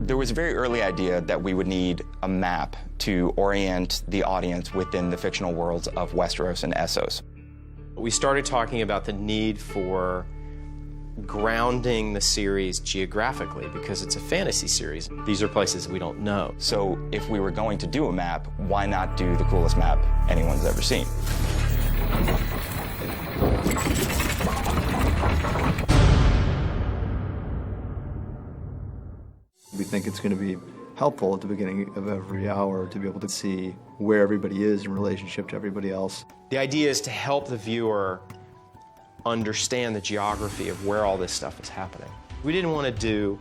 There was a very early idea that we would need a map to orient the audience within the fictional worlds of Westeros and Essos. We started talking about the need for grounding the series geographically because it's a fantasy series. These are places we don't know. So if we were going to do a map, why not do the coolest map anyone's ever seen? We think it's going to be helpful at the beginning of every hour to be able to see where everybody is in relationship to everybody else. The idea is to help the viewer understand the geography of where all this stuff is happening. We didn't want to do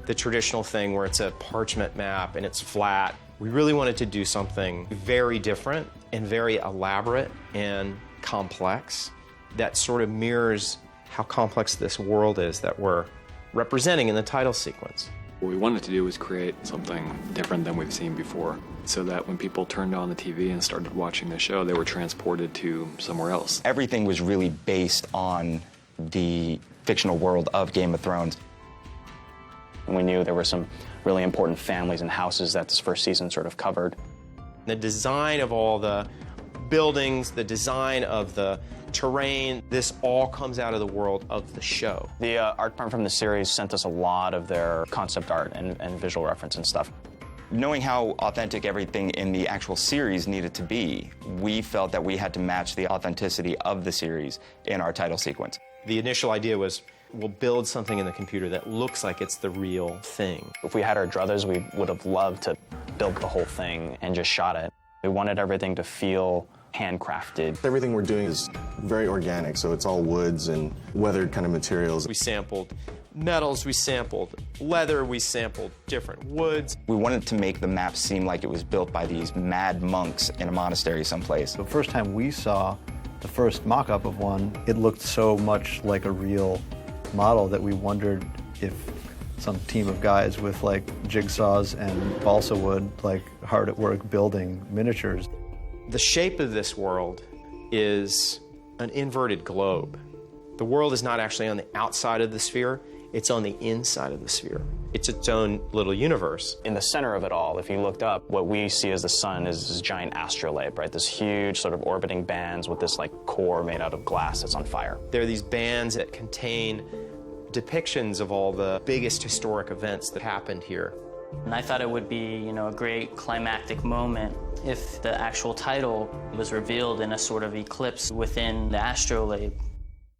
the traditional thing where it's a parchment map and it's flat. We really wanted to do something very different and very elaborate and complex that sort of mirrors how complex this world is that we're representing in the title sequence. What we wanted to do was create something different than we've seen before, so that when people turned on the TV and started watching the show, they were transported to somewhere else. Everything was really based on the fictional world of Game of Thrones. We knew there were some really important families and houses that this first season sort of covered. The design of all the buildings, the design of the terrain, this all comes out of the world of the show. The art department from the series sent us a lot of their concept art and visual reference and stuff. Knowing how authentic everything in the actual series needed to be, we felt that we had to match the authenticity of the series in our title sequence. The initial idea was, we'll build something in the computer that looks like it's the real thing. If we had our druthers, we would have loved to build the whole thing and just shot it. We wanted everything to feel handcrafted. Everything we're doing is very organic, so it's all woods and weathered kind of materials. We sampled metals, we sampled leather, we sampled different woods. We wanted to make the map seem like it was built by these mad monks in a monastery someplace. The first time we saw the first mock-up of one, it looked so much like a real model that we wondered if some team of guys with like jigsaws and balsa wood, like hard at work building miniatures. The shape of this world is an inverted globe. The world is not actually on the outside of the sphere, it's on the inside of the sphere. It's its own little universe. In the center of it all, if you looked up, what we see as the sun is this giant astrolabe, right? This huge sort of orbiting bands with this like core made out of glass that's on fire. There are these bands that contain depictions of all the biggest historic events that happened here. And I thought it would be, a great climactic moment if the actual title was revealed in a sort of eclipse within the astrolabe.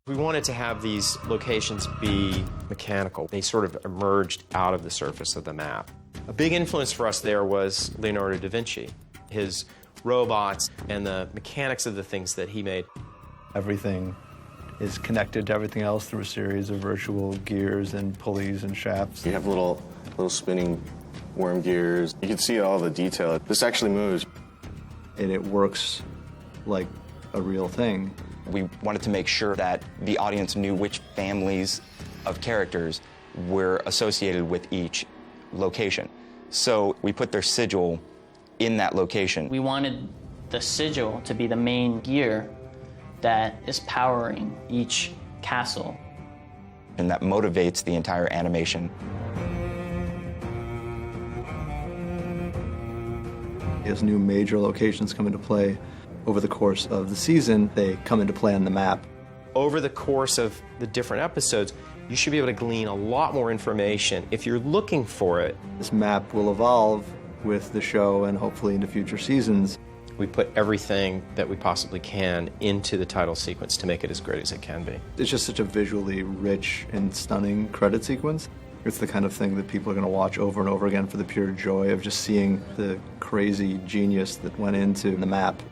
We wanted to have these locations be mechanical. They sort of emerged out of the surface of the map. A big influence for us there was Leonardo da Vinci, his robots and the mechanics of the things that he made. Everything is connected to everything else through a series of virtual gears and pulleys and shafts. You have little spinning worm gears. You can see all the detail. This actually moves. And it works like a real thing. We wanted to make sure that the audience knew which families of characters were associated with each location. So we put their sigil in that location. We wanted the sigil to be the main gear that is powering each castle. And that motivates the entire animation. As new major locations come into play over the course of the season, they come into play on the map. Over the course of the different episodes, you should be able to glean a lot more information if you're looking for it. This map will evolve with the show and hopefully into future seasons. We put everything that we possibly can into the title sequence to make it as great as it can be. It's just such a visually rich and stunning credit sequence. It's the kind of thing that people are going to watch over and over again for the pure joy of just seeing the crazy genius that went into the map.